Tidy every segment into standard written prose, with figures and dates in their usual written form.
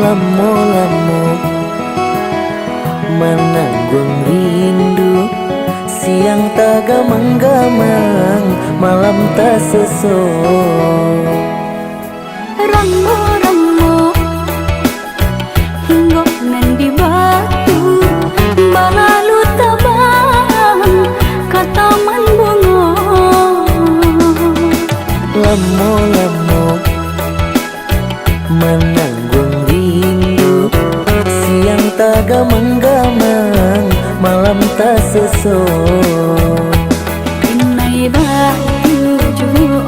Lamo-lamo menanggung rindu, siang tak gamang-gamang, malam tak sesok. Ramo-ramo hinggok nan di batu, balalu tabang kataman bunga. Lamo-lamo menanggung rindu, siang tak gamang-gamang, malam tak sesok. Inai baju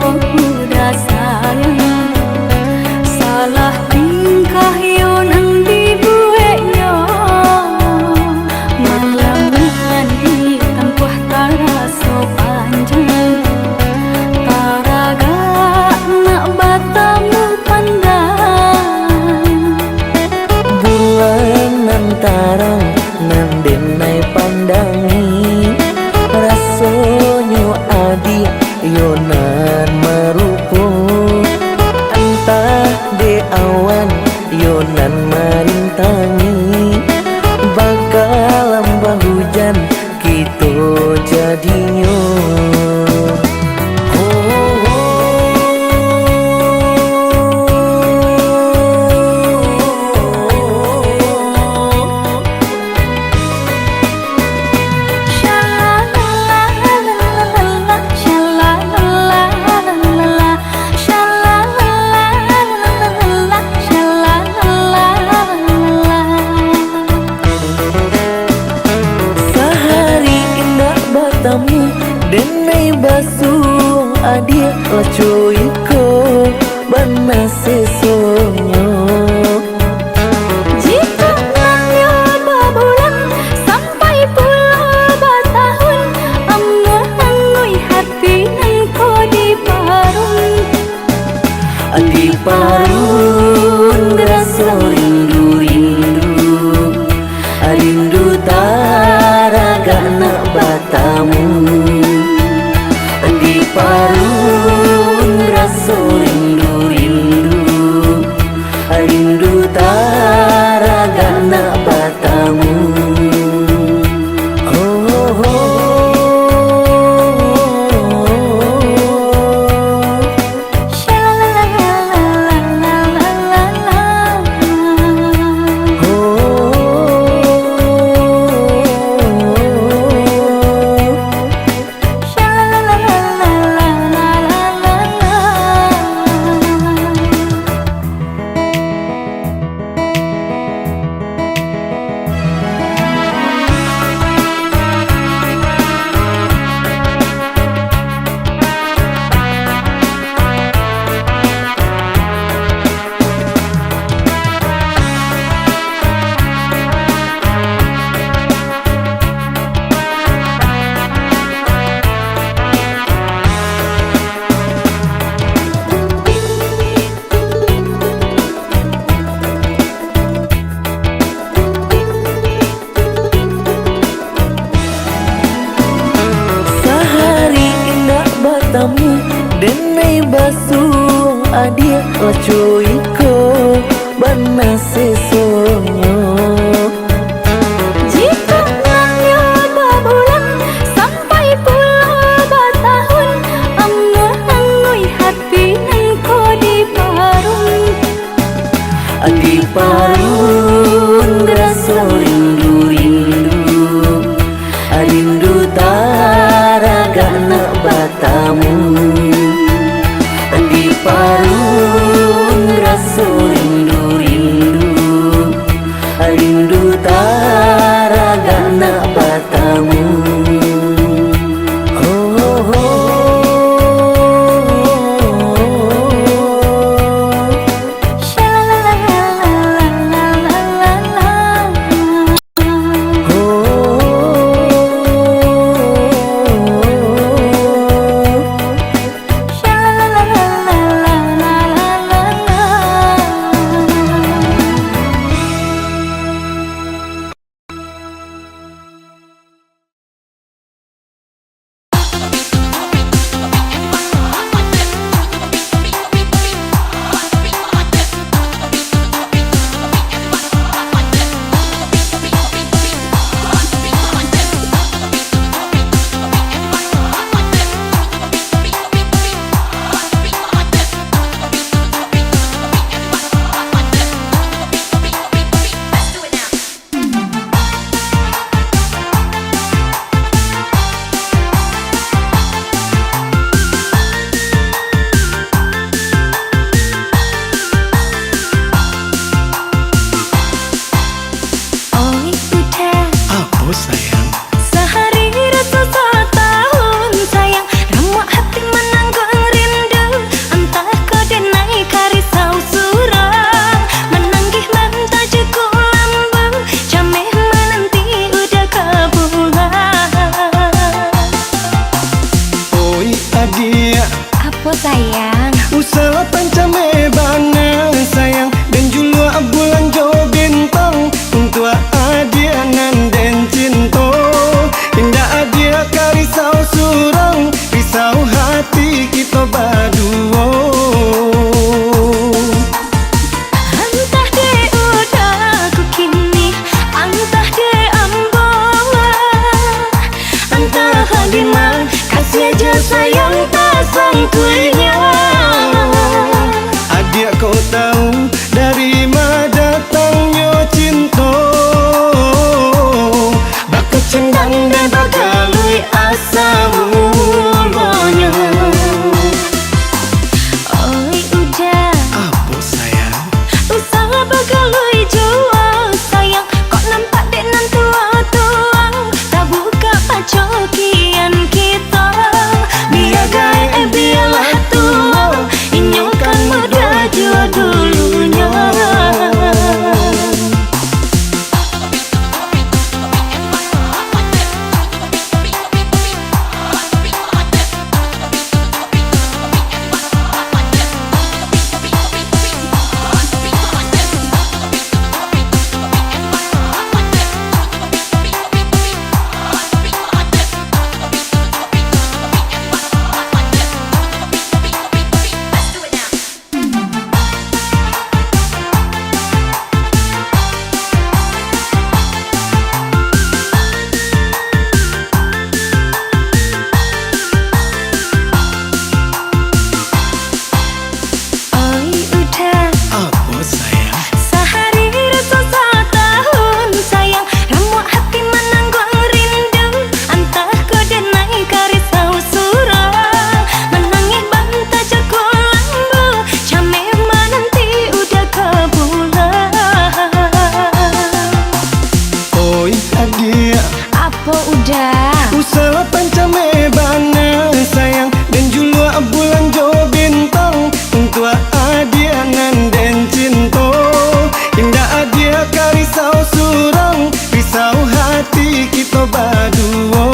oh udah sayang, salah tingkah yo nang dibuatnya. Malaman hitam kuah taraso panjang, taraga nak batamu pandang. Bulan nan tarang nan denai pandangi, rasonyo adi yonan marupo. Entah de awan yonan marintangi, bakal lambah hujan kita jadinyo. Denai basuh adik lacoiko bana sesonyo. Jika nganyo babulan sampai pulau batahun, angui hati engko di parun. Di parun rasa rindu-rindu, rindu taraga nak batamu. Di parun rasa rindu-rindu, rindu taraga nak batamu. Denai basuh adik lacoiko bana sesonyo. Jika nganyo babulan sampai pulau batahun, angui hati engko di parun. Di parun rasa rindu-rindu, rindu taraga nak batamu. Di parun rasa rindu-rindu, rindu taraga nak batamu. kau tahu dari mana datangnya cinta. Bakal cendang dan bagalui asa mulanya. Oi udah Apa sayang? usaha bagalui jua sayang. Kok nampak dek nan tua-tua tak buka pacokian kita. Biar gaya biarlah tua inyokan muda jua dulunya. Oi udah Apa sayang? sehari rasa setahun sayang. Ramuan hati menanggung rindu antah ku denai karisau surah. Menangis banta cekul lambu came menanti udah kebulan. Oi adia, Apa udah usaha pancame bana sayang. Dan julua bulan jo bintang untuk adia nanden cinta. Indah adia karisau surang, risau hati kita berdua.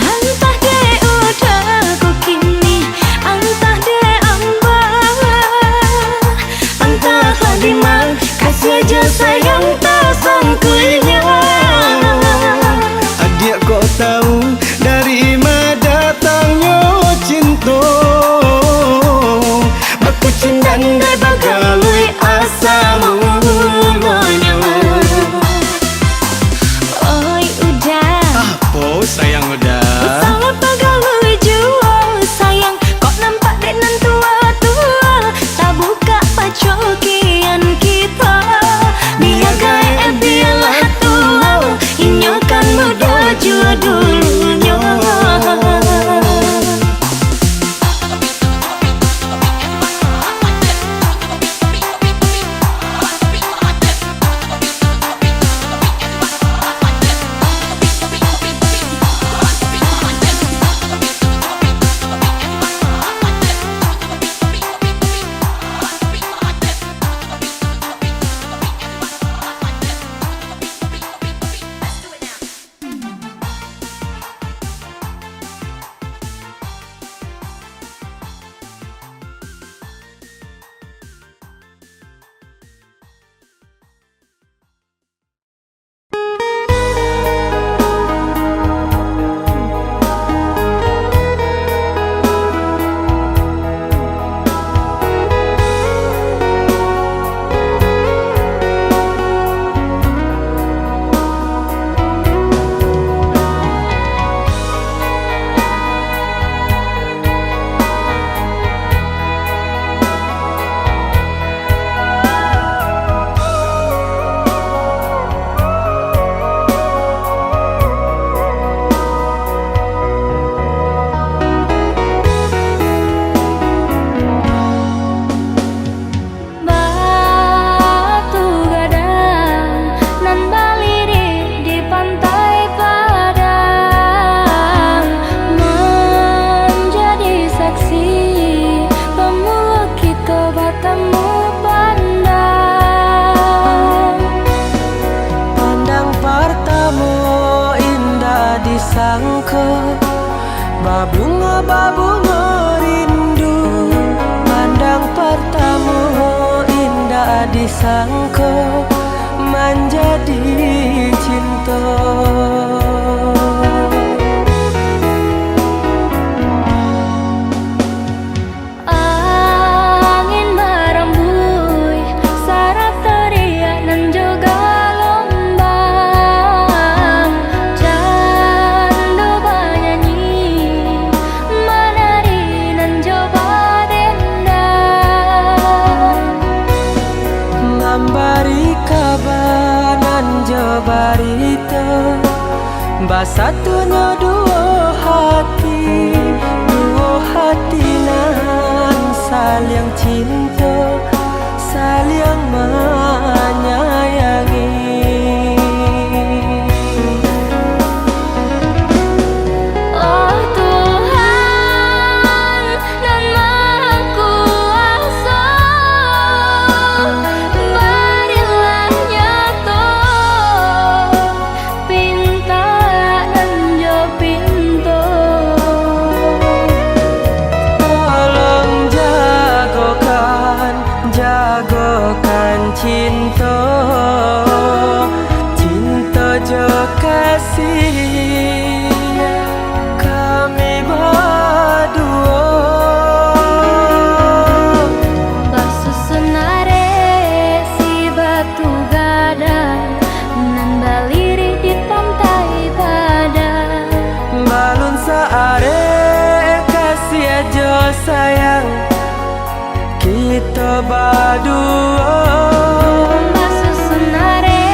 Antah de udah ku kini, antah de ambah, antah kadiman kasih aja sayang tak sangkuinya. Adik kau tahu dari mana datangnya cinta. Baku cindan dan bagalui asa mulanya. Oi udah Apa sayang udah? salah bagalui jua sayang. Kok nampak dek nan tua-tua tak buka pacokian kita. Biar gaya biarlah tua inyokan muda jua dulunya. Batu gadang nan balirik di pantai Padang menjadi saksi pemulung kita bertemu pandang. Pandang pertama indah disangka, babunga-babunga rindu. Pandang pertama indah disangka, menjadi cinta. Angin berembus saraf teriak nan juga lombang. Candu bernyanyi menari nan coba deh Basatunya dua hati nan saling cinta, saling menyayangi. Oh Tuhan dan Maha Kuasa, berilah nyata pinta dan jo pintu. Tolong jagokan cinta, cinta jo kasih kami berdua. Basusunare si batu gadang nan baliri di pantai padang. Balun saare kasih aja sayang kita berdua. Basusunare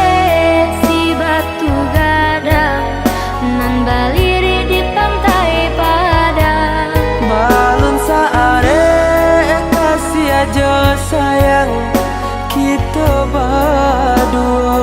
si batu gadang nan baliri di pantai padang. Balun saare kasih aja sayang kita berdua.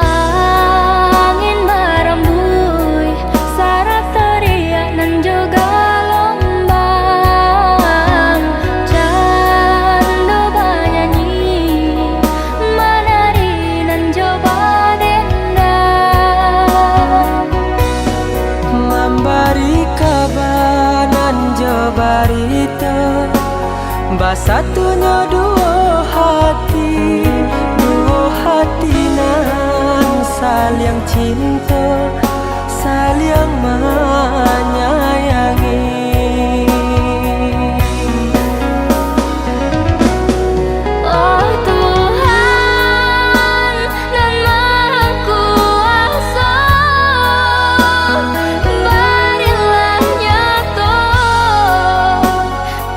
Angin merembui syarat teriak nan juga lombang. Candu banyanyi menari nan coba dendang. Memberi kabanan jo barita, basatunya dua hati nan saling cinta, saling menyayangi. Oh Tuhan dan Maha Kuasa, berilah nyata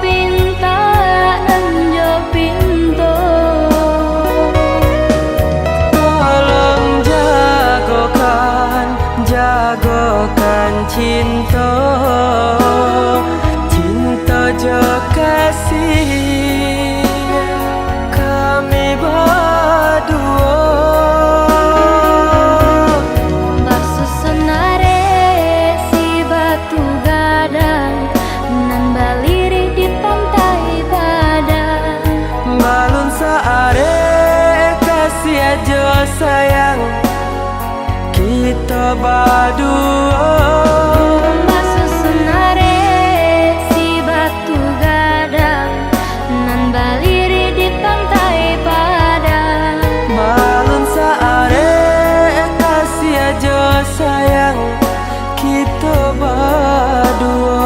pinta dan jo pintu. Tolong jagokan cinta, cinta jo kasih kami berdua. Basusunare si batu gadang nan baliri di pantai padang. Balun saare kasih aja sayang kita berdua. Basusunare si batu gadang nan baliri di pantai padang. Balun saare kasih aja sayang kita berdua.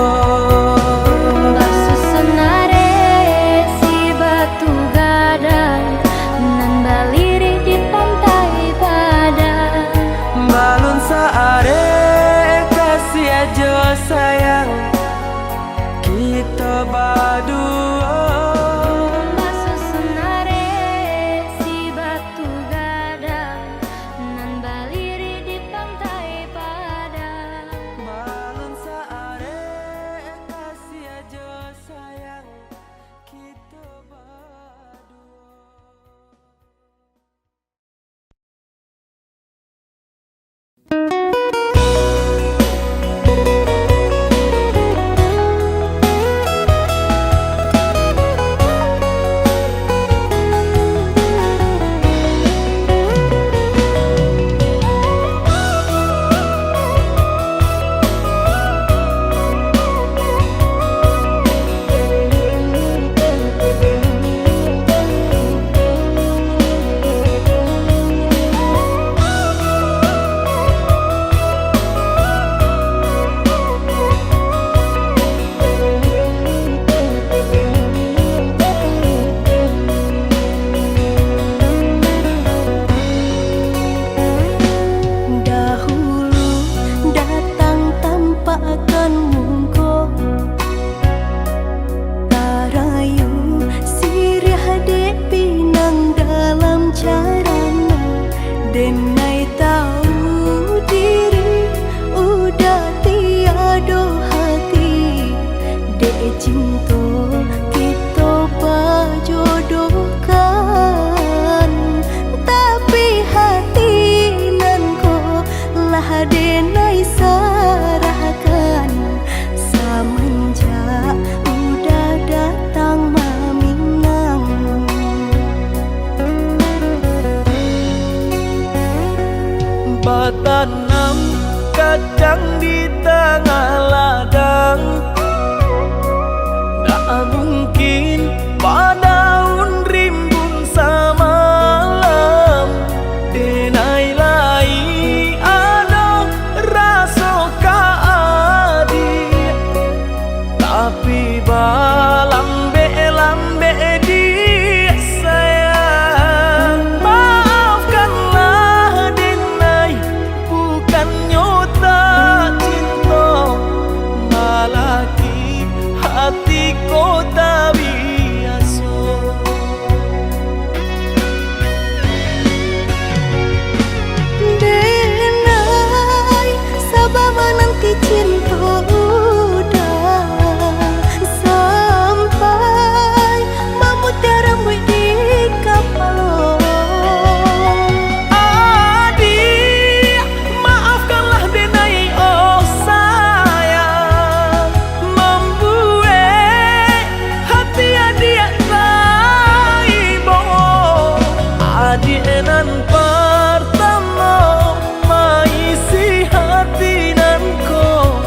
Basusunare si batu gadang nan baliri di pantai padang. Balun saare Buat tanam kacang di tengah ladang, tak mungkin padaun rimbun samalam. Denai lai ada rasa kaadi, tapi balambe-lambe di sayang. Maafkanlah Denai, bukannya tak cinta, malaki hati ko tak biasa. Denai, sabar menanti cinta udah sampai memutih rambut di kepala. Adik, maafkanlah Denai, oh sayang, membuat hati adik raibo. Adik nan pertama maisi hati nanko,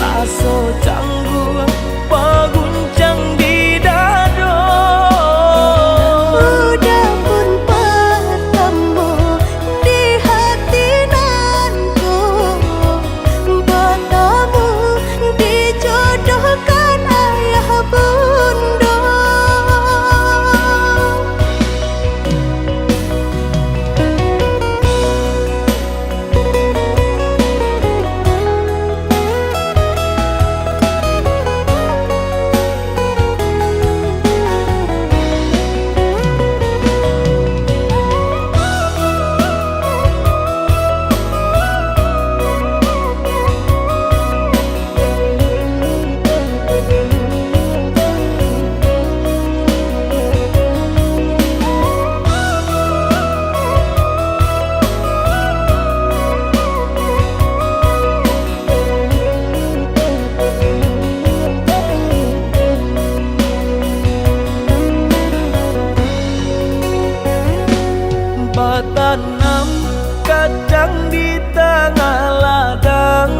rasa canggung paguncang di dada. Udah pun pertemu di hati nanku, bertemu dijodohkan ayah bunda. Tanam kacang di tengah ladang,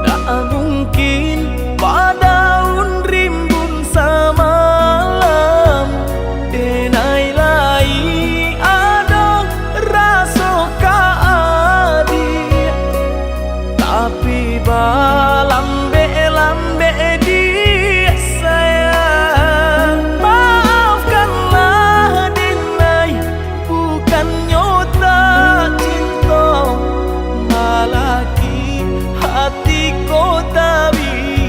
tak mungkin padaun rimbun samalam. Denai lai ada rasa kaadi, tapi balambe-lambe di sayang. Maafkanlah Denai, bukannya tak cinta, malaki hati ko tak biasa.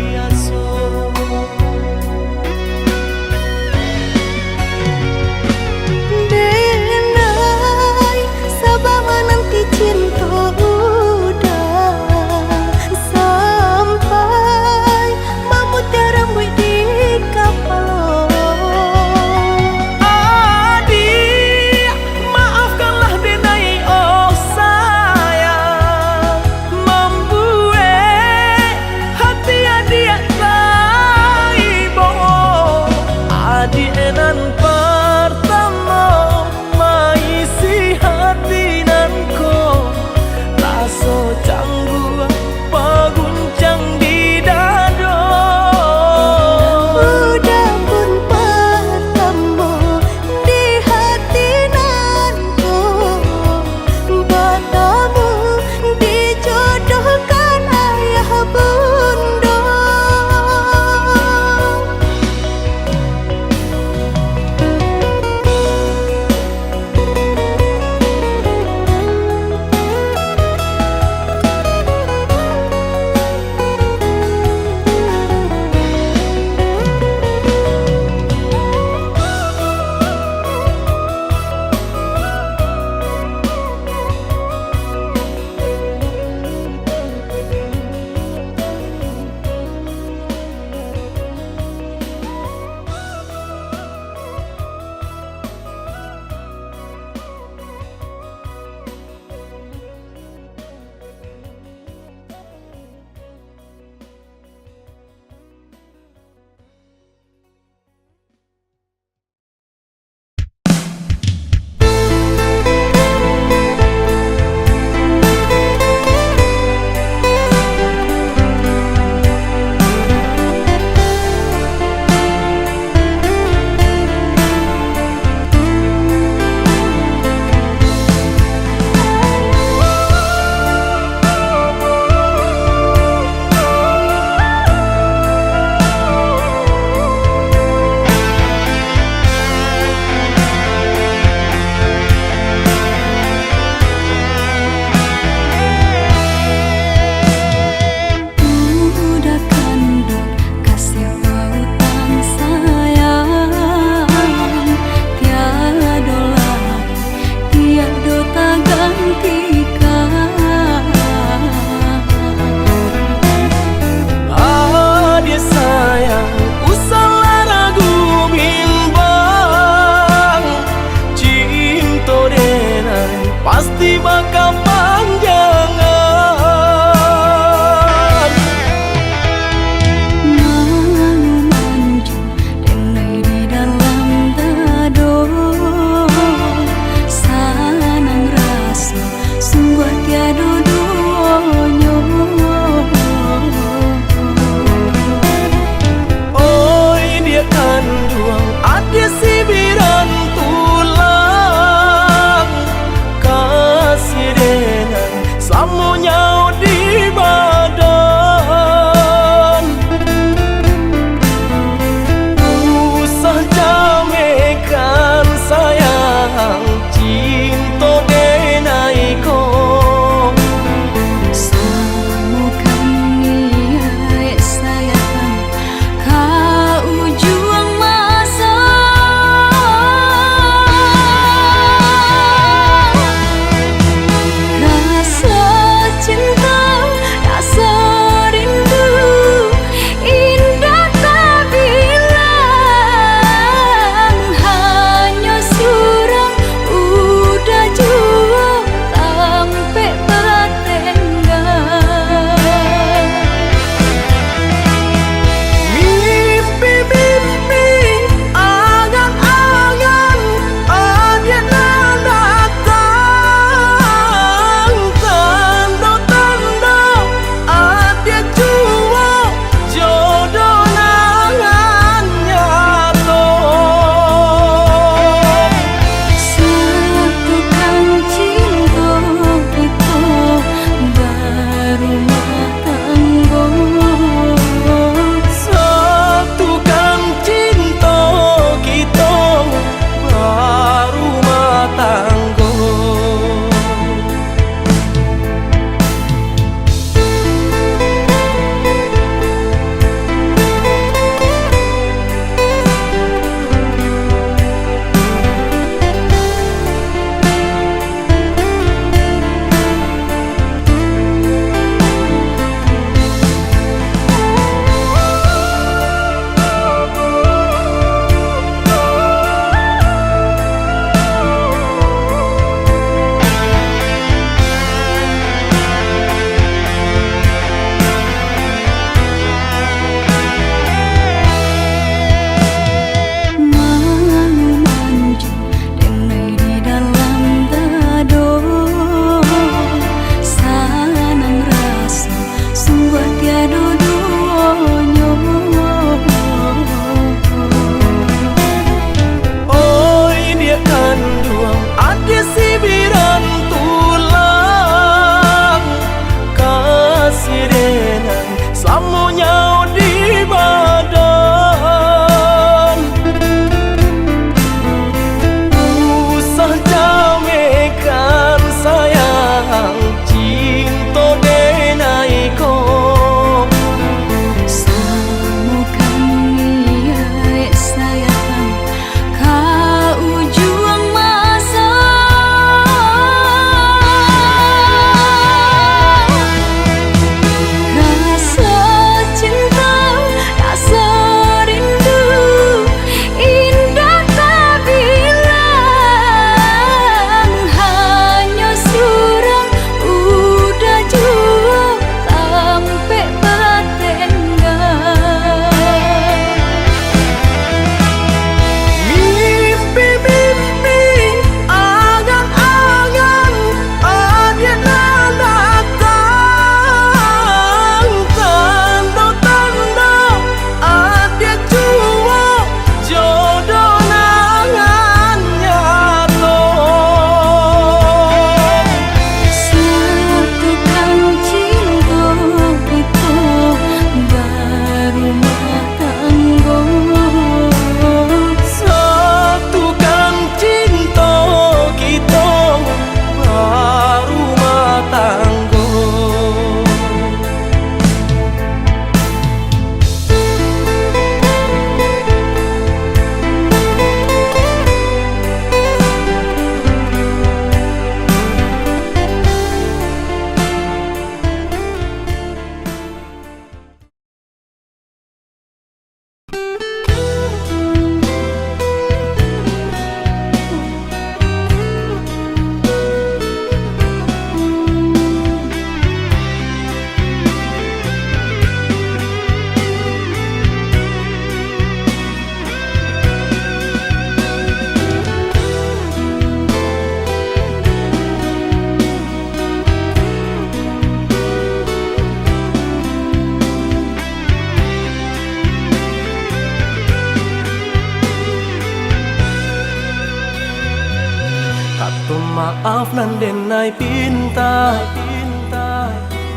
Tuh maaf nan denai pinta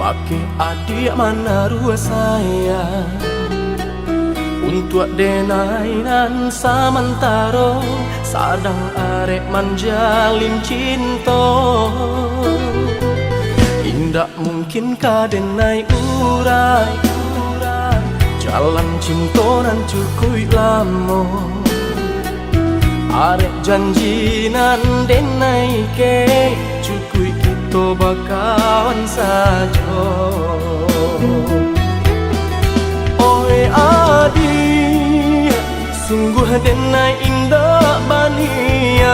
Bagi adik mana rua saya Untuk denai nan samantaro Sadang arek manjalin cinta Indak mungkin ka denai urai Jalan cinta nan cukup lama Arek janji nan denai ke Cukui kita bakawan saja Oi adi Sungguh denai indah banian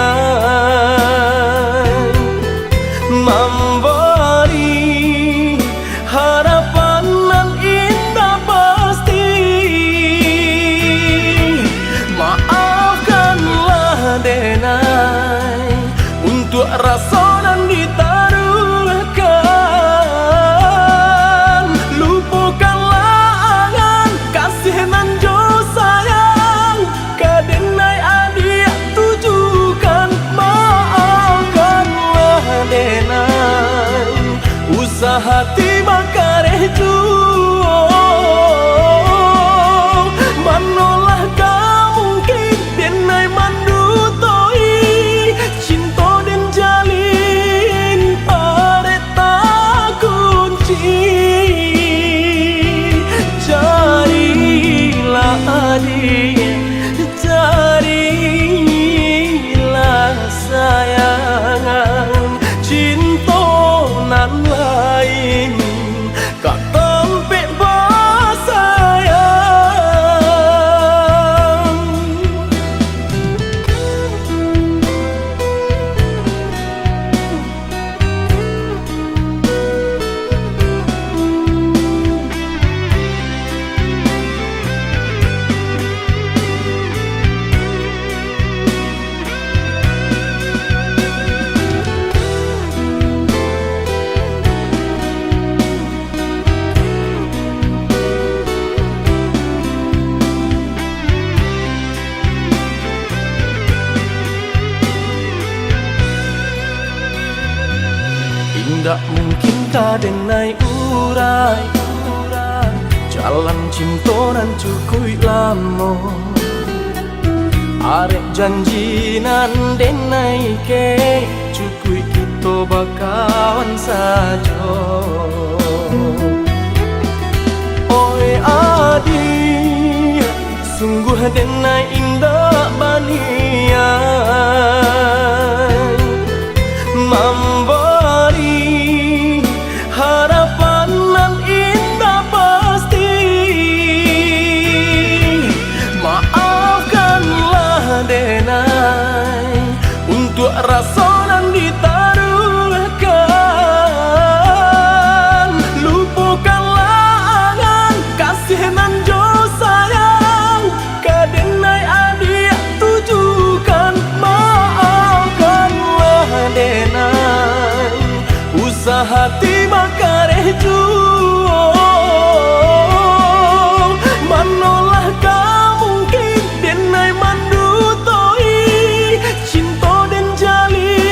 Memberi harapan nan indah pasti Maafkanlah denai Untuk rasa nan ditaruhkan Lupakanlah angan kasih nan jo sayang Ka denai adik tujukan Maafkanlah denai Usaha hati makareh juo Manolah mungkin denai mandutoi Cinta den jalin arek tak kunci Carilah adik Carilah sayang Cinta nan lain Kak tempe sayang Indak mungkin ka denai urai Jalan cinta nan cukup lama Arek janji nan denai ke Cukup kita bakawan saja Oi adi Sungguh denai indah banian Memberi harapan nan indah pasti Maafkanlah denai Untuk rasa nan ditaruhkan Lupakanlah angan kasih nan jo sayang Ka denai adik tujukan Maafkanlah denai Usaha hati makareh juo Manolah mungkin denai mandutoi Cinta den jalin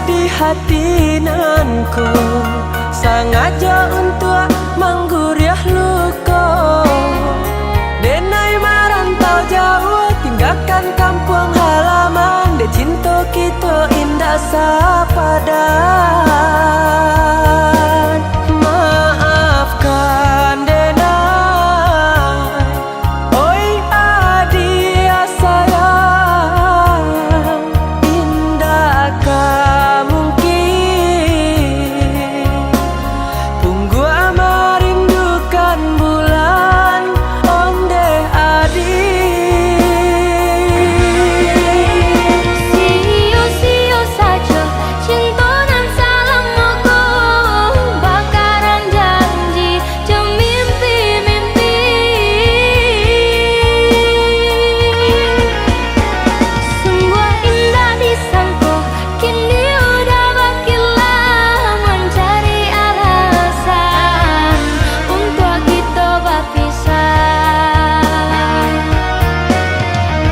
di hati nanku, sengaja untuk mengguriah luka. Denai merantau jauh, tinggalkan kampung halaman. De cinta kita indah sepadan. Maafkan Denai, oi adik sayang. Indakkah mungkin Punggu merindukan bulan onde adik. Sio-sio saja cinta dan salamku, bakaran janji jam mimpi-mimpi. Sungguh indah disangka, kini udah bakilah mencari alasan untuk kita berpisah.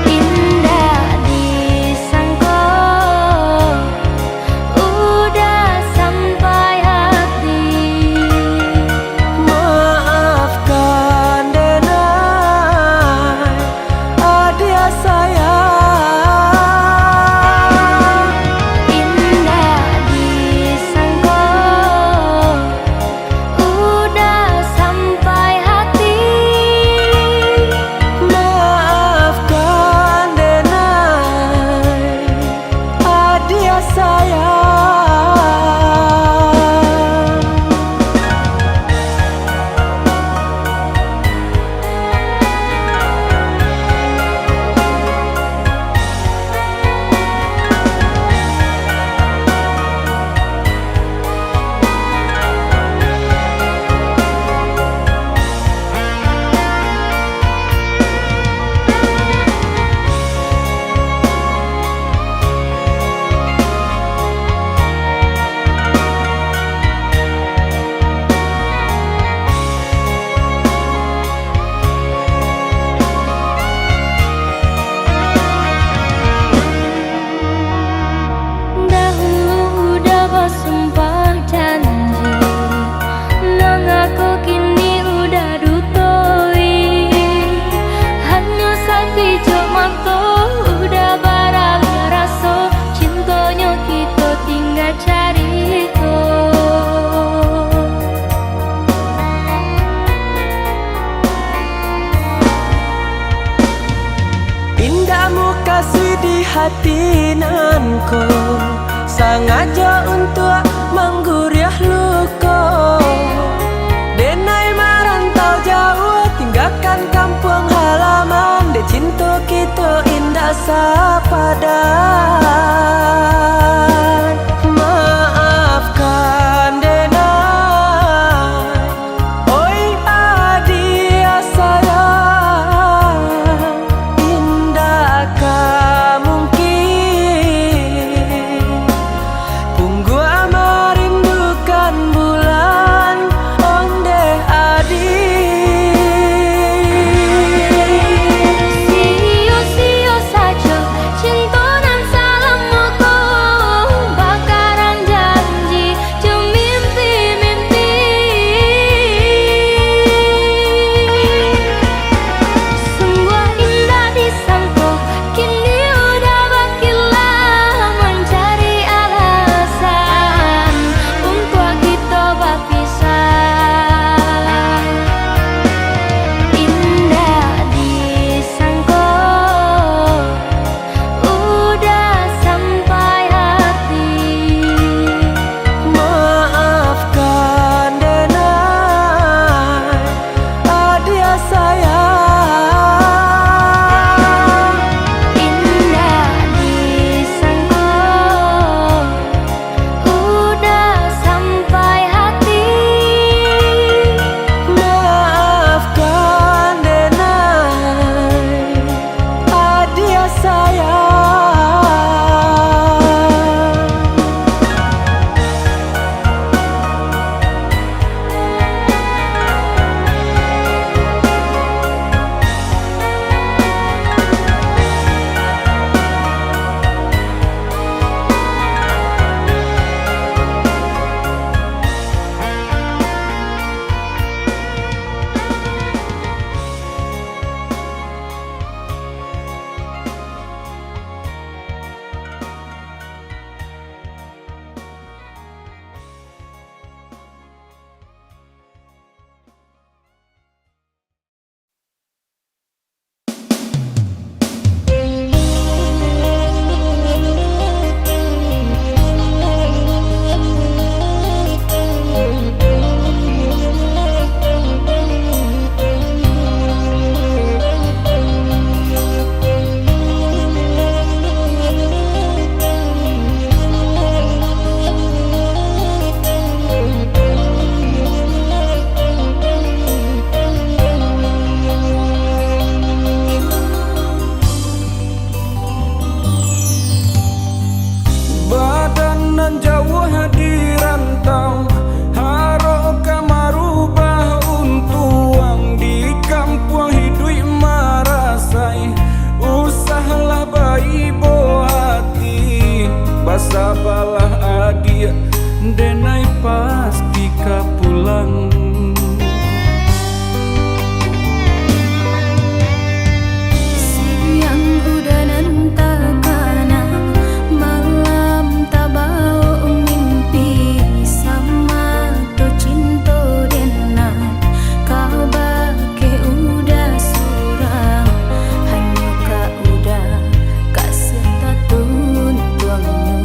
Indah disangka, udah sampai hati. Maafkan Denai, adik sayang. Indah disangka, udah sampai hati. Maafkan Denai, adik sayang. Dahulu udah bersumpah janji, nang aku kini udah dutoi. Hanya sekejap mata udah barang rasa, cintanya kita tinggal cari tahu. Indahmu kasih di hati nanku, sengaja untuk mengguriah luka. Denai merantau jauh, tinggalkan kampung halaman. De cinta kita indah sepadan. Maafkan Denai, oi adik sayang. Indakkah mungkin Punggu merindukan bulan onde adik. Sio-sio saja cinta dan salamku, basa balah adia denai pasti ka pulang. Siang udah nantakana, malam tabau mimpi sama to cinta dena. Kabar ke udah surang, hanya ka udah kasih tatun tuangnya.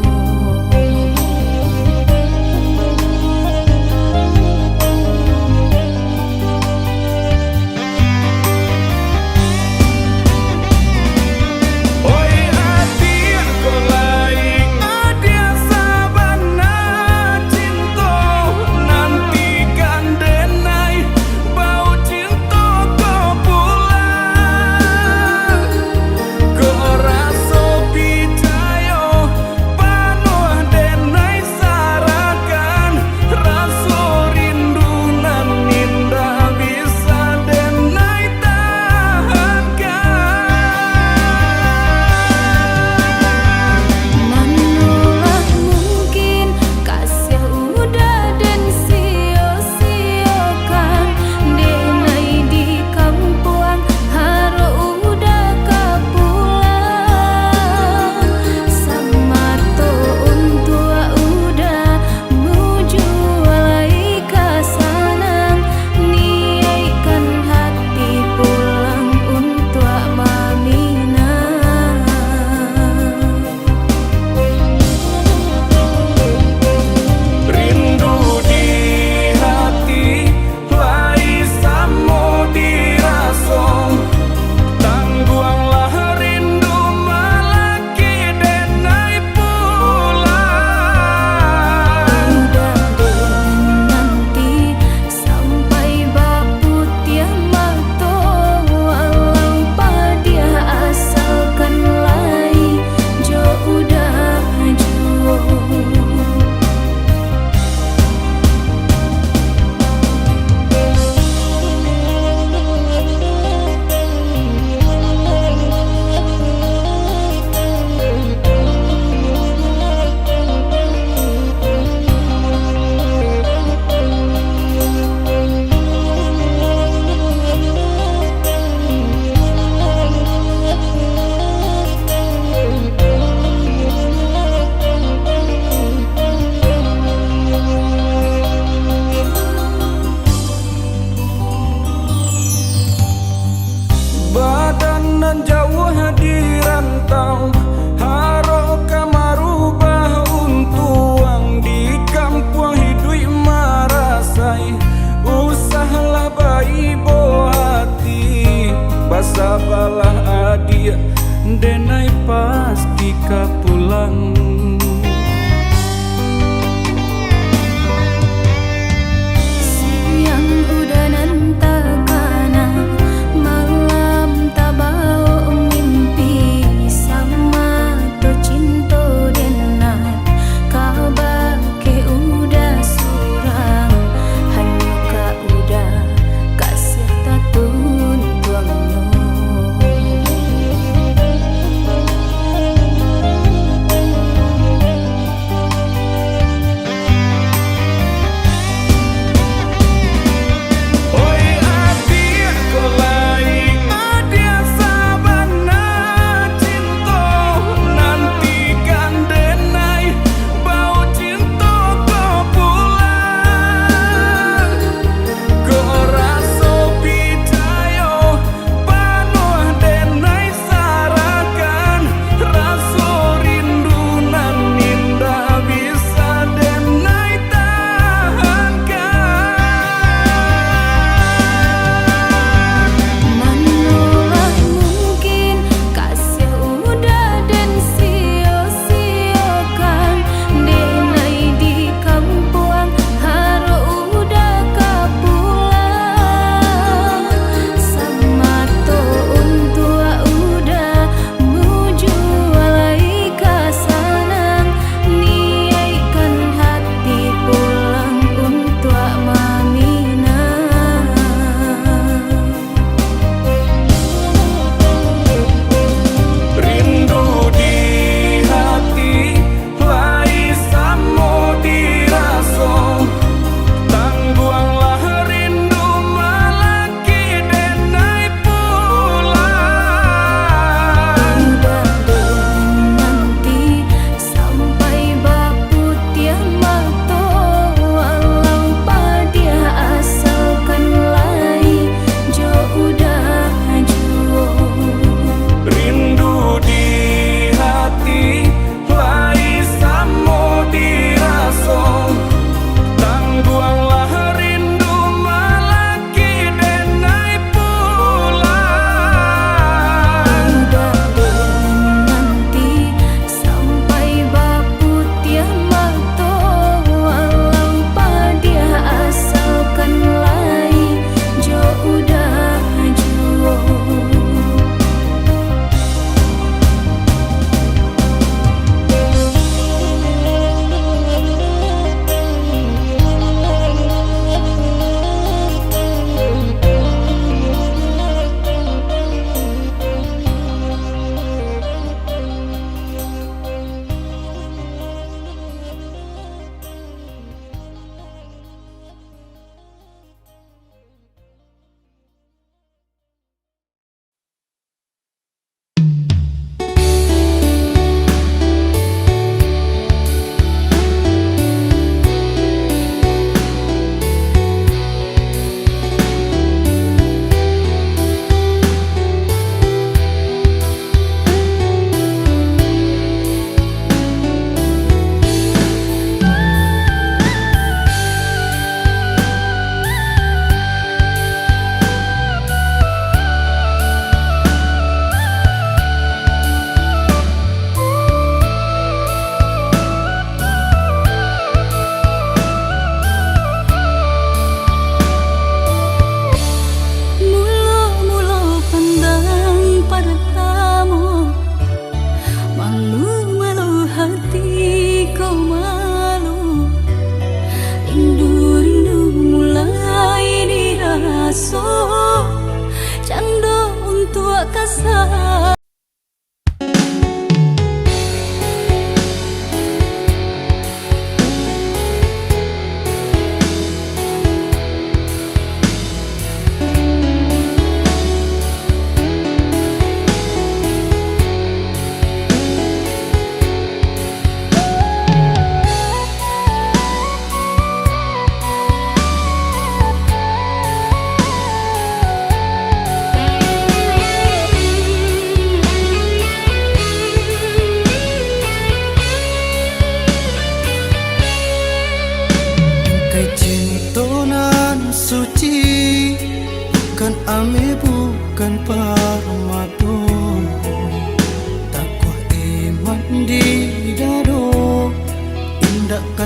Badanan jauh di rantau, haro kamarubah untuang di kampung hidup marasai. Usahlah bayi bo hati, basa balah adia denai pasti ka pulang. Siang udah nantakana, malam tabau mimpi sama to cinta dena. Kabar ke udah surang, hanya ka udah kasih tatun tuangnya.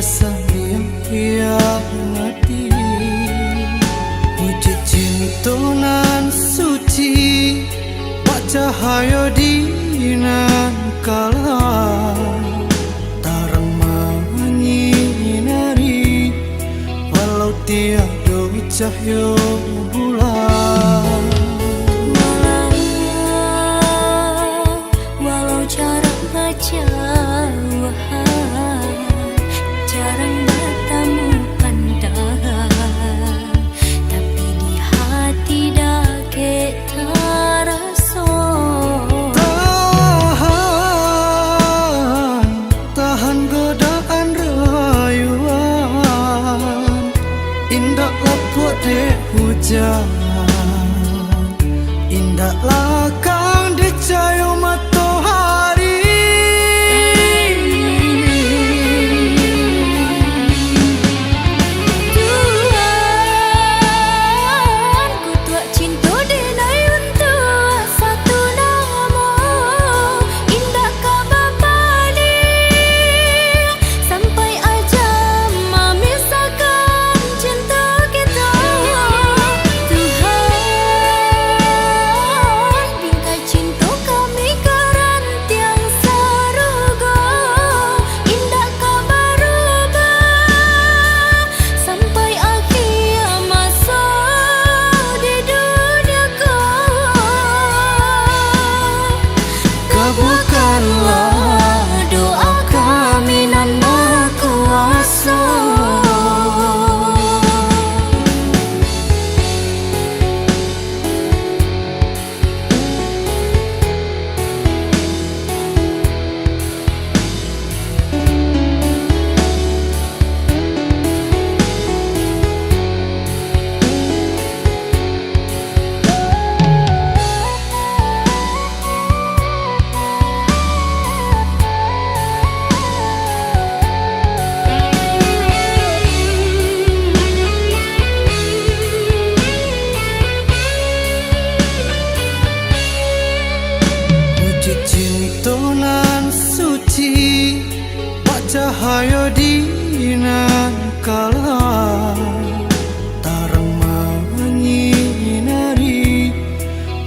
rasa yang hianati. Puji cinta nan suci, Pak cahaya dinan kala tarang menyinari, walau tiada cahaya bulan. Walau jarak berjauhan, jarang bertemu pandang, tapi di hati dake terasa. Tahan godaan rayuan, indah laput dek hujan, indah lakang di cahaya matahari. Tuhan, ku tuak cinta denai untuk satu nama, indah kabar paling sampai ajam memisahkan cinta kita. Tuhan, bingkai cinta kami ke rantiang saruga, indah kabar rubah sampai akhir masa di dunia kau. Kabulkanlah doa kami nan Maha Kuasa. Puji cinta nan suci, Pak cahaya dinan kala tarang menyinari,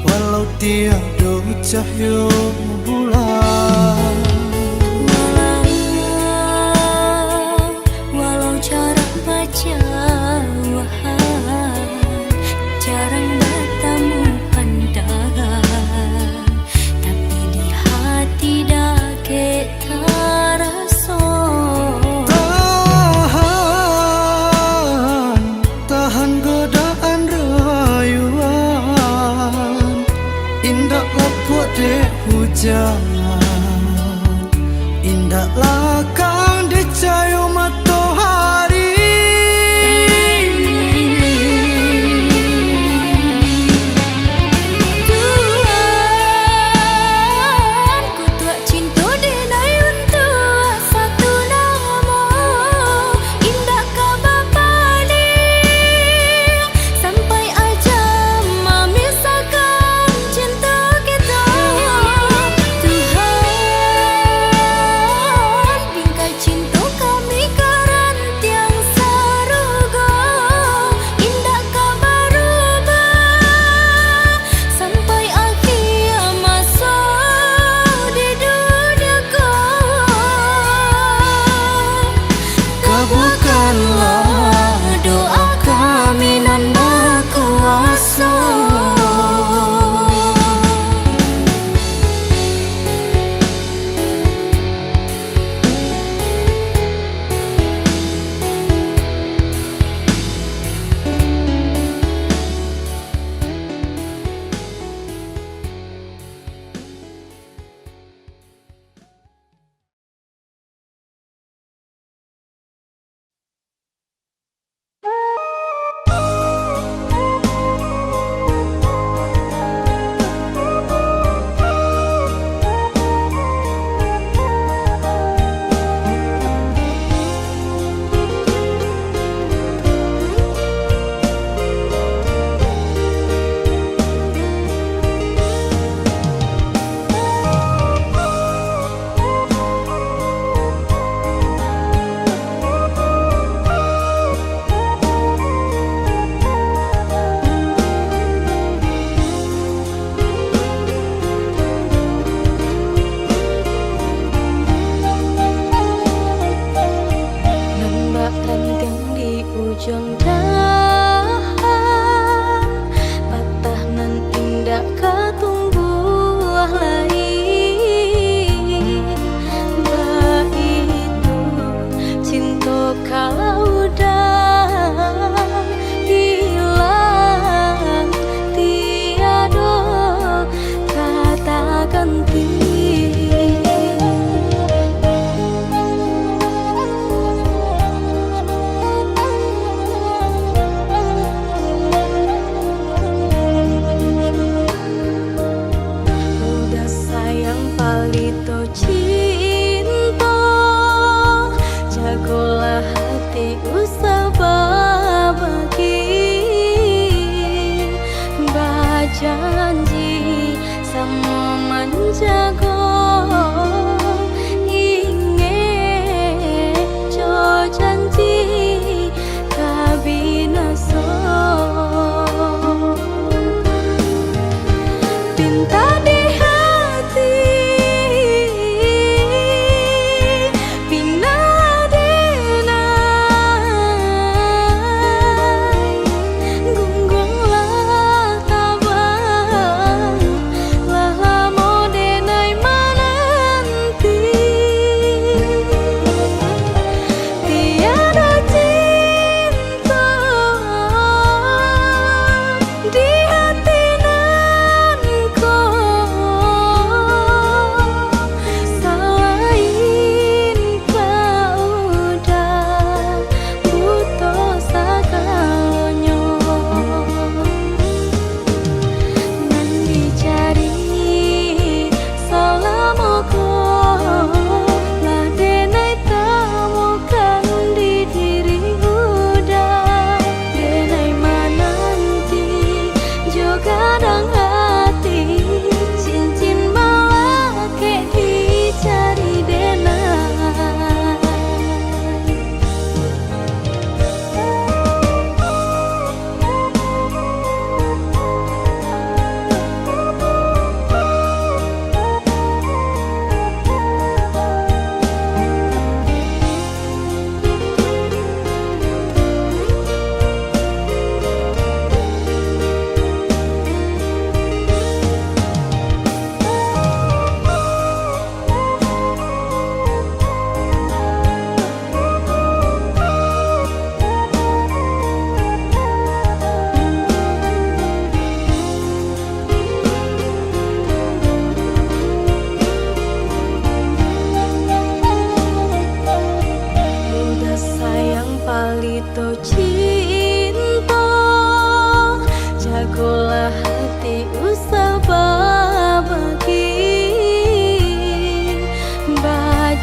walau tiada cahaya bulan. Walau jarak berjauhan, jarang bertemu pandang, tapi di hati dake terasa. Tahan godaan rayuan, indah laput dek hujan, indah lakang di cahaya matahari. Tuhan, ku tuak cinta denai untuk satu nama, indah kabar paling sampai ajam memisahkan cinta kita. Tuhan, bingkai cinta kami ke rantiang saruga, indah kabar rubah sampai akhir masa di dunia kau. Kabulkanlah doa kami nan Maha Kuasa.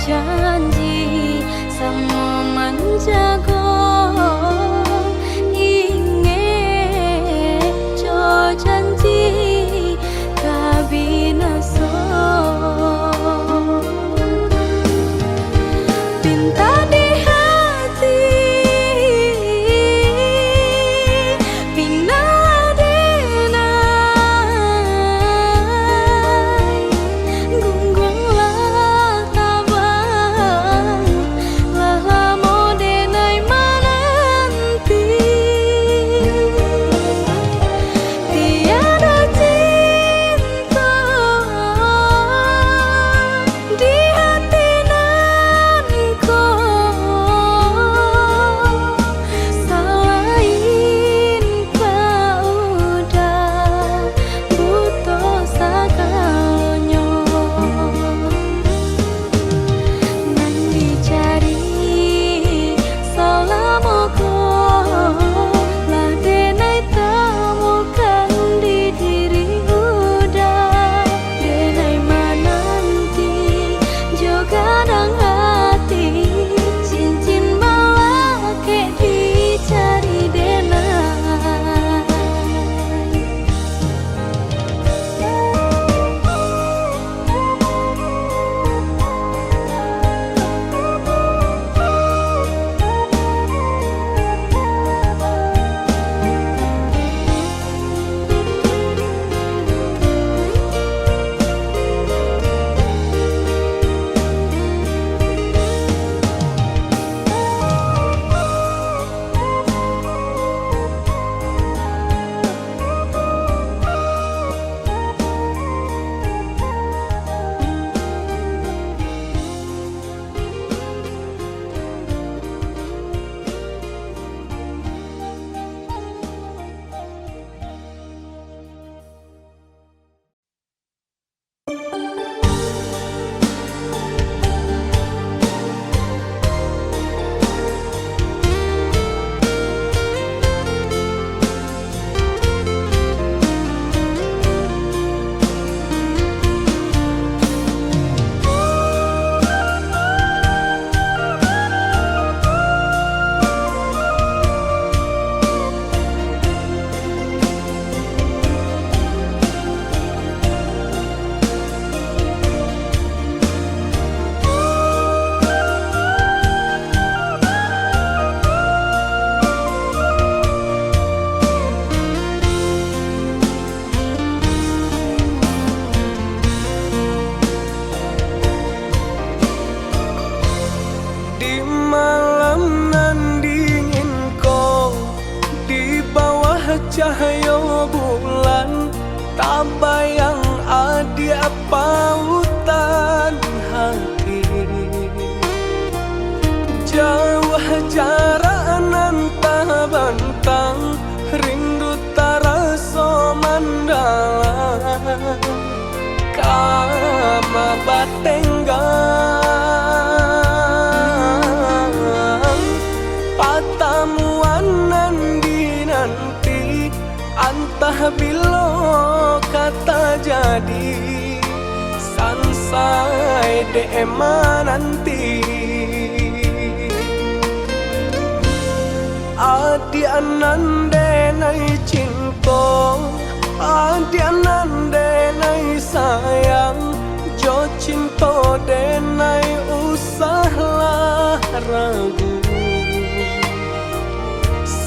janji sama menjaga ingin jo janji kabinaso pinta di hati cahaya bulan tak bayang ada pautan hati jauh jarak nan tak bentang rindu tak rasa mandalang kama batenggang patamuan nan dinanti antah bila kata jadi sansai dema nanti adi anande nai cinta adi anande nai sayang jo cinta denai usahlah ragu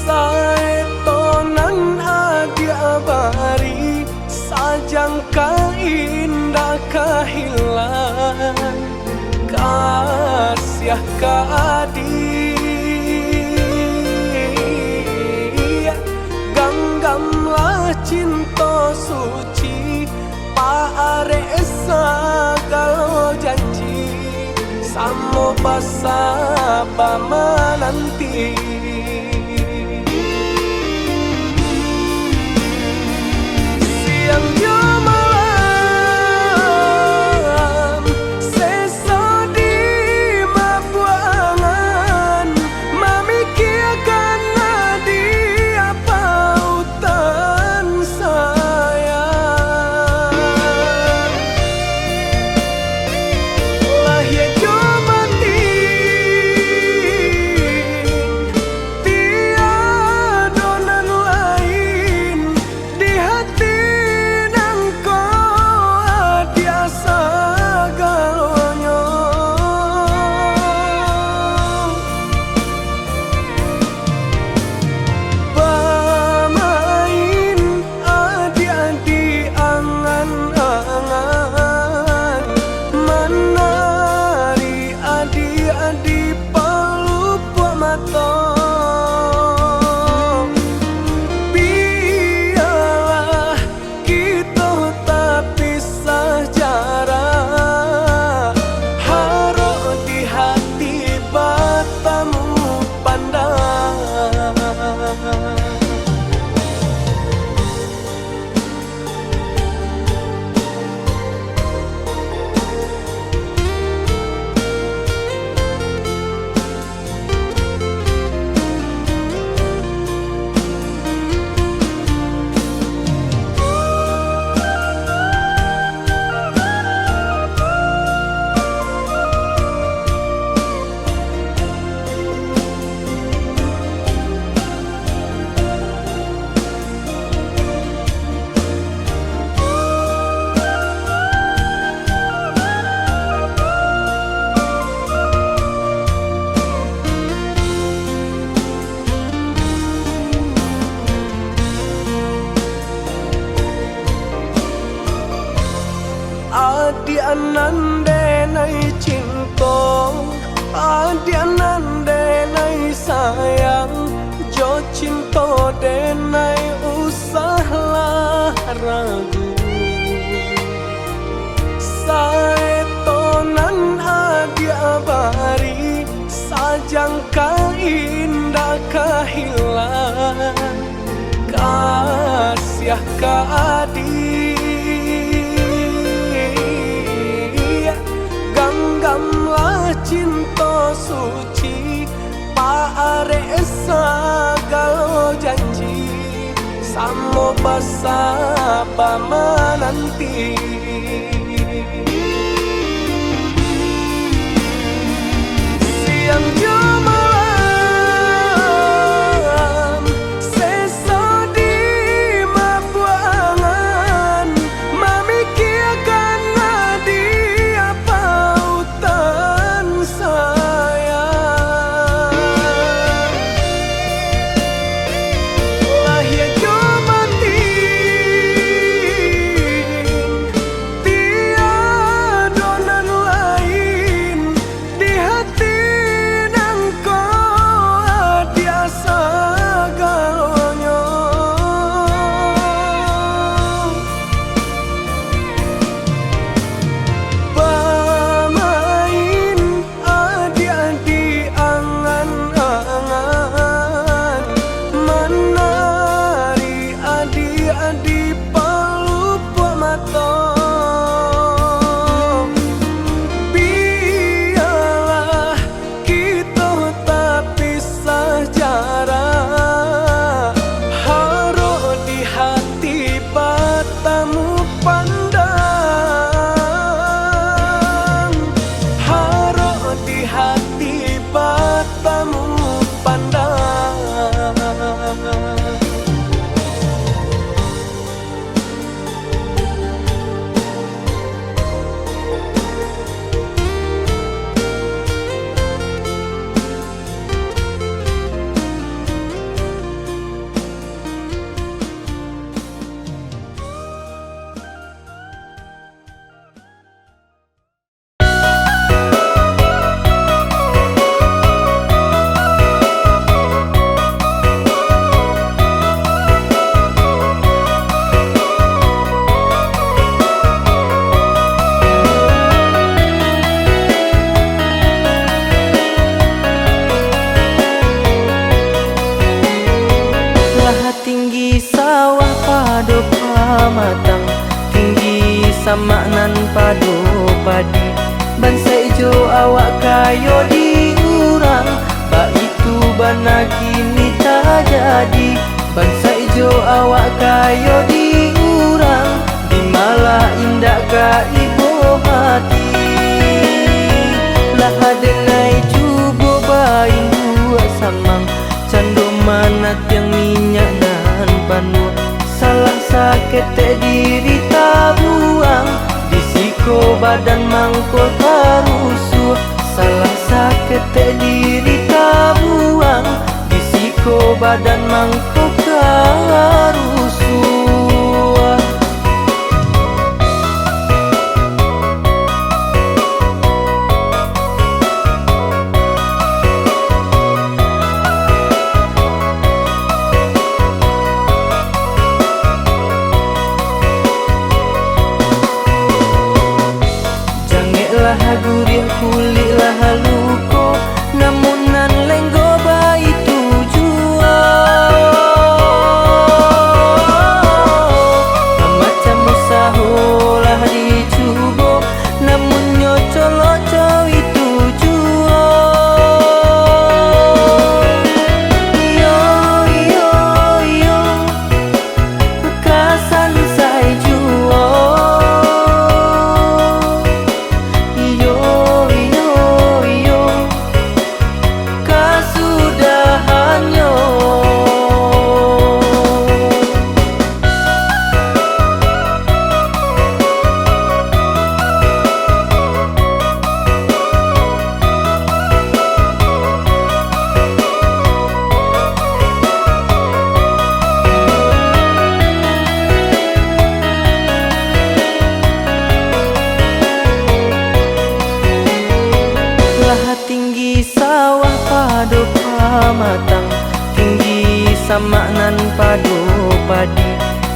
saetonan adi abari sajangka indah kehilang kasih kadi ganggamlah cinta suci paare segala janji samo basa bama nanti siang jo malam sesa di mabuangan memikirkan dia pautan sayang lah ya jo ka adi ganggamlah cinta suci paare sagalo janji samo basa pamananti siang jo malam sesa di mabuangan memikirkan di apa utan saya lahir jo mati tiada nan lain di hati nangko dia sagalonyo pamain adi-adi angan-angan menari adi-adi palupa mata biarlah kita tak pisah jarak harus di hati batamu pandang harus di hati batamu pandang Lah tinggi sawah pado pamatang tinggi sama nan pado padi bangsa ijo awak kayo di urang ba itu bana kini tak jadi bangsa ijo awak kayo di urang di malah indah ka ibu hati lah adenai cubo bain dua samang cando manat yang minyak nan panu salah sakit diri tabuang disiko badan mangkul karusuh salah sakit diri tabuang disiko badan mangkul karusuh lah gurih kulit lah luko namun nan lenggo bayi tujuan macam usaha lah dicubo namun nyocoloco itu jual yo yo yo kasan saya jual tinggi sawah pado pamatang tinggi sama nan pado padi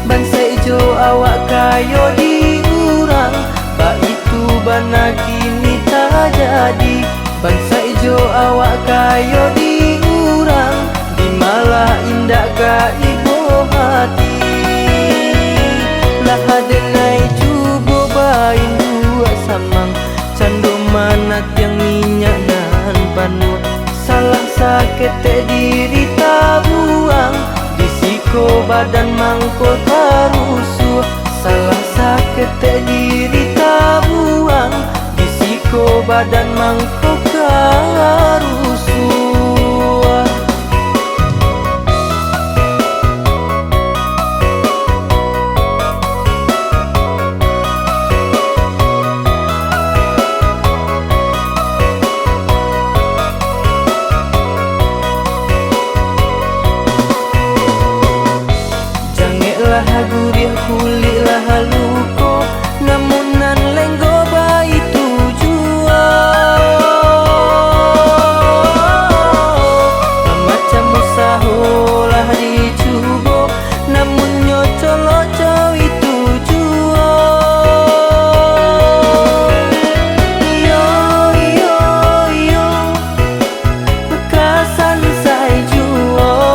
bangsa ijo awak kayo di urang ba itu bana kini tak jadi bangsa ijo awak kayo di urang di malah indah ka ibu hati kete diri tabuang, disiko badan mangko tarusuh. Salah sakete diri tabuang, disiko badan mangko karusuh. Gurih kulit lah haluko, namun nan lenggo bayi tujuan. Macam usaha lah dicubo, namun nyocoloco itu tujuan. Yo yo yo, bekasan saya jual.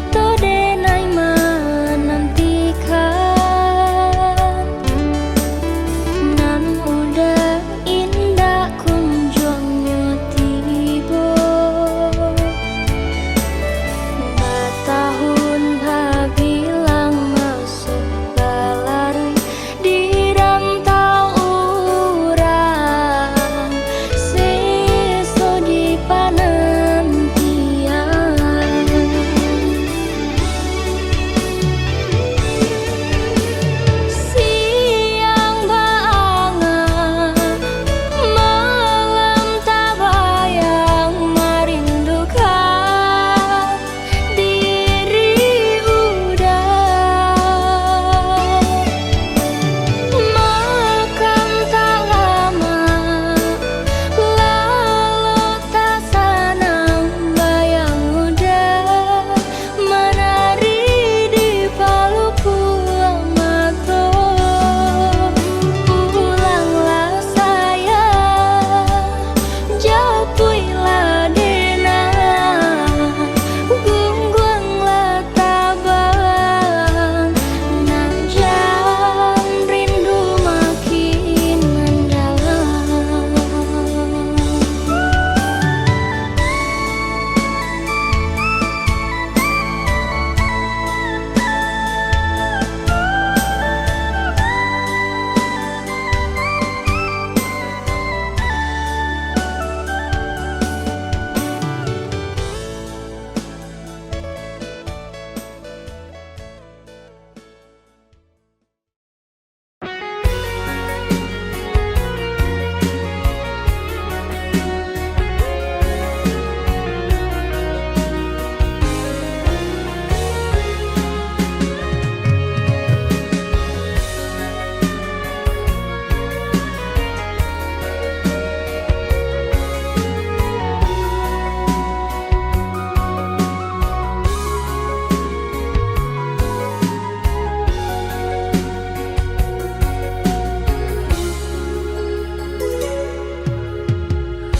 jatuh denai menantikan, nan udah indah kunjungnya tiba. Tahun bilang masuk galari di rantau urang, seso di panantian. Siang baangan, malam tak bayang merindukan diri udah. Makan tak lama, lalu tak senang bayang udah menari di palu pulang mata. Pulanglah sayang, jauhilah dena, gungguanglah tabang, najam rindu makin mendalam.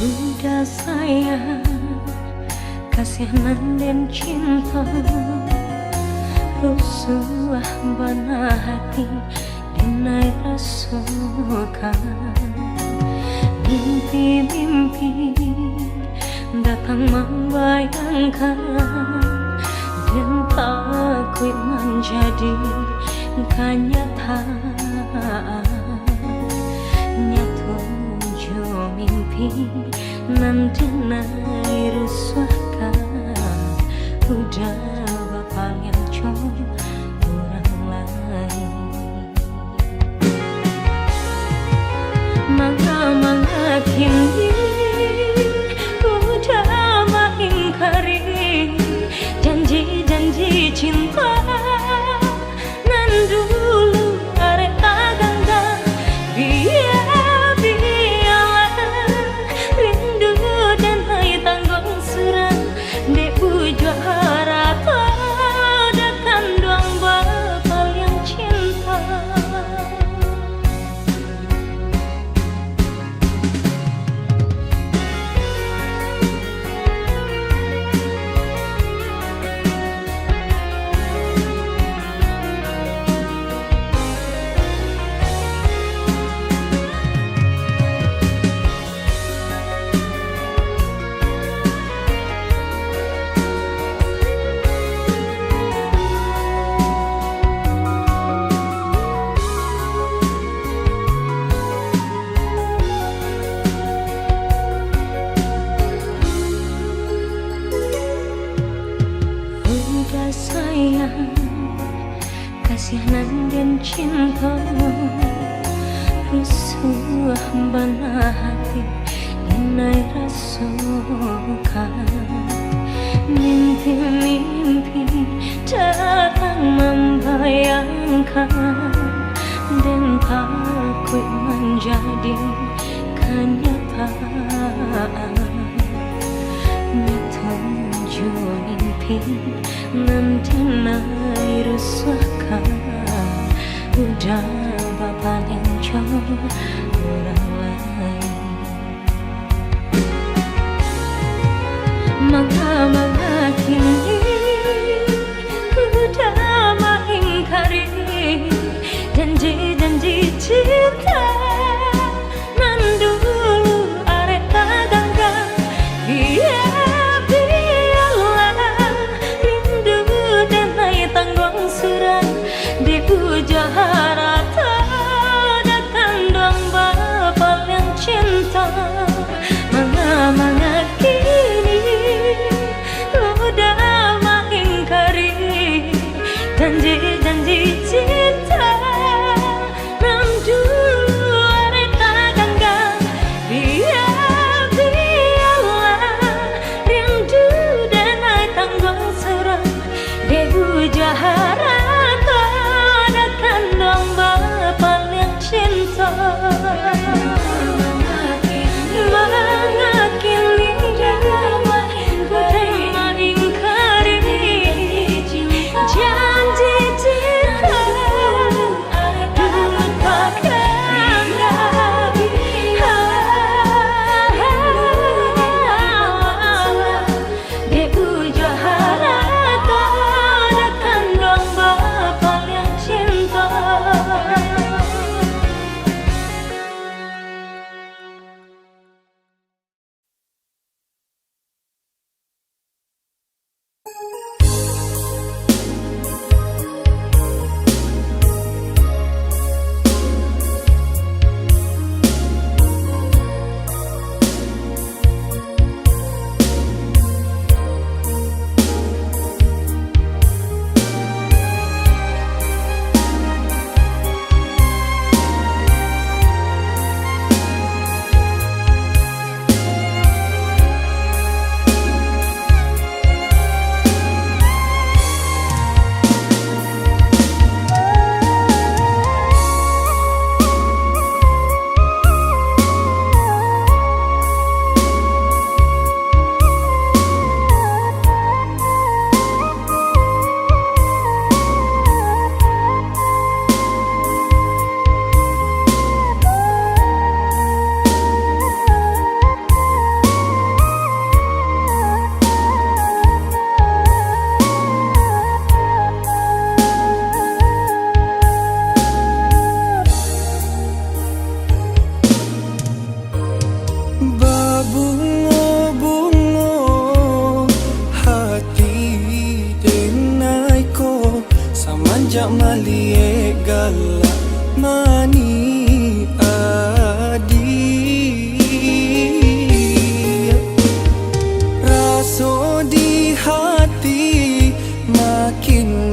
Udah sayang, kasihan dan cinta, rusuh bana hati dinai rasukan. Mimpi-mimpi datang membayangkan, dan takut menjadi kenyataan. Nyatuju mimpi nanti naik rusuhkan, udah bapak yang coba orang lain. Mangga kini udah mengingkari janji-janji cinta nan dulu arek agangga. Biarlah rindu dan hai tanggung serang dek bujua harata dekan doang bapal yang cinta. Udah sayang, kasihan dan cinta, rusuh bana hati dinai rasukan. Mimpi-mimpi datang membayangkan, dan takut menjadi kenyataan. Nyatuju mimpi nanti naik rusuhkan, udah bapak yang coba orang lain. Maka kini puja harata datang dong bapak yang cinta. Manga kini udah mengingkari janji-janji cinta. Nam dulu areta ganggang biarlah rindu dan tanggung serang debu jaharata datang dong bapak yang cinta. Samanjak malie galak mani adi raso di hati makin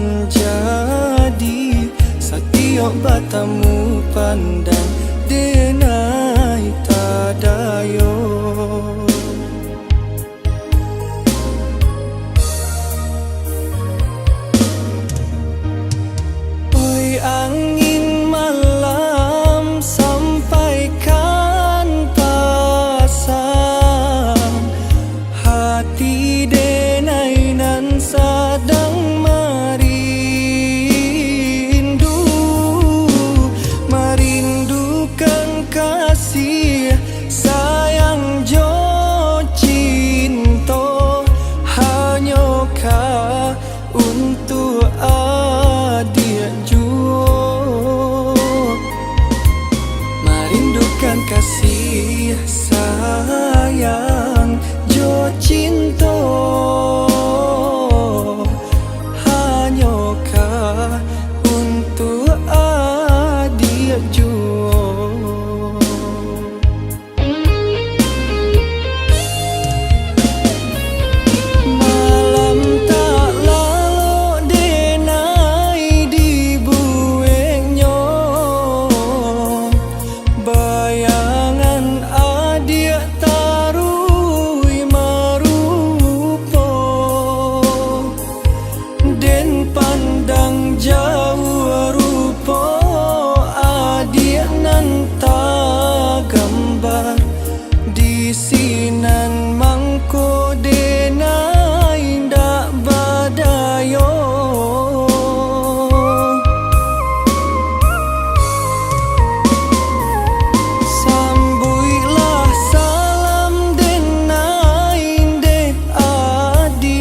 menjadi setiap batamu pandang denai tadayo. Angin malam sampaikan pasang hati denai nan sedang merindukan kasih sayang jo cinta hanyakah untuk adik merindukan kasih sayang jo cinta hanyakah untuk adik juo. Malam tak lalu denai di buengnya bayangan adik tarui marupo den pandang jauh rupo adik nan tak gambar di sinan mangko denai ndak badayo. Sambuilah salam denai dek adik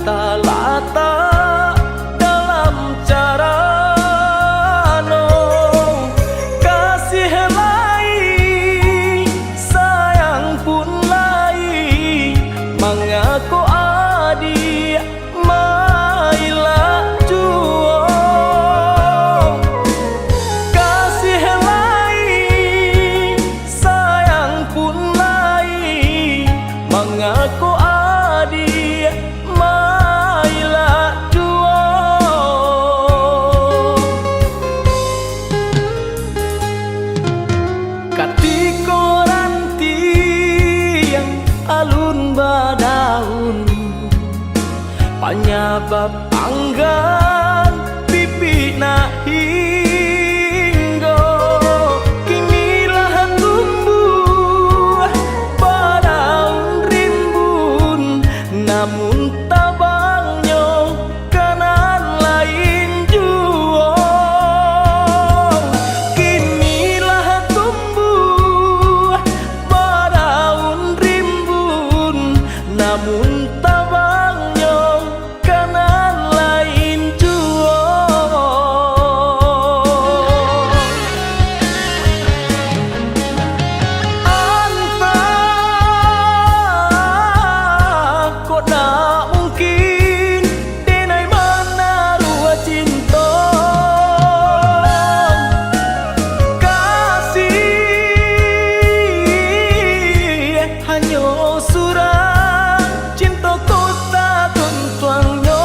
talata dalam cara no kasih lai sayang pun lai mengaku adi mailah juo kasih lai sayang pun lai mengaku adi mailah juo katiko ranti yang alun badaun penyebab anggan pipi na hinggo kinilah tumbuh badaun rimbun namun tabangnya kanan lain juo kinilah tumbuh badaun rimbun namun tabangnya kanan lain juo anta kok tak mungkin denai mana rua cinta kasih hanya surang cinta kota tuntuangnya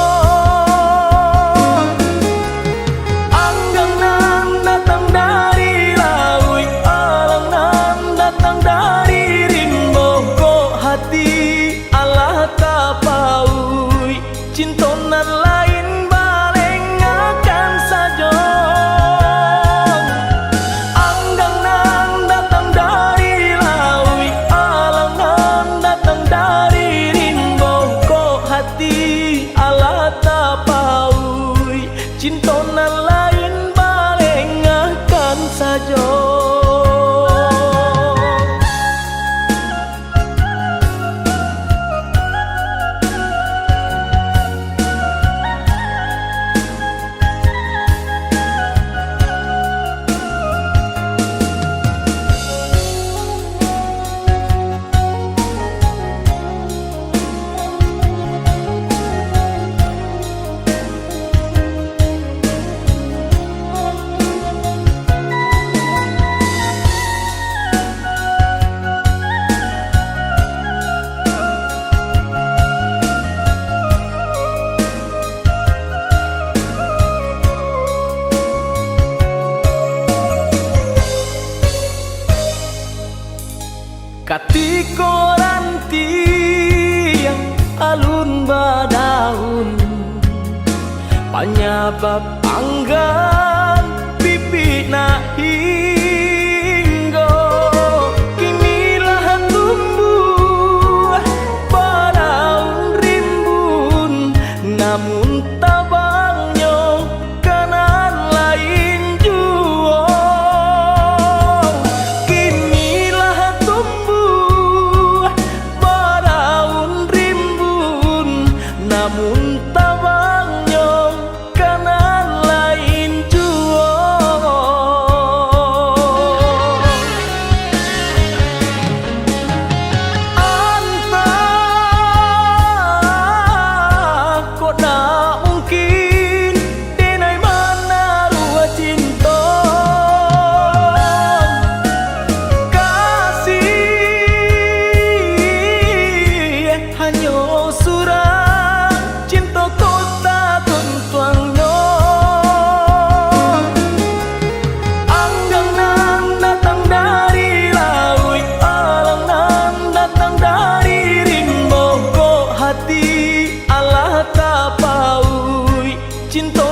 anggang nan datang dari laut alang nan datang dari rimbo kok hati Allah tapaui cinta nan lain baleng akan saja anggang nan datang dari laut alang nan datang dari rimbo kok hati Allah tapaui cinta nan lain baleng akan saja katiko ranti yang alun badaun penyebab anggan pipi na hinggo kinilah tumbuh badaun rimbun namun tabangnya kanan lain juo kinilah tumbuh badaun rimbun namun tabangnya kanan lain juo anta kok tak mungkin denai mana rua cinta kasih hanya surang cinta kota tuntuangnya anggang nan datang dari laut alang nan datang dari rimbo kok hati Allah tapaui cinta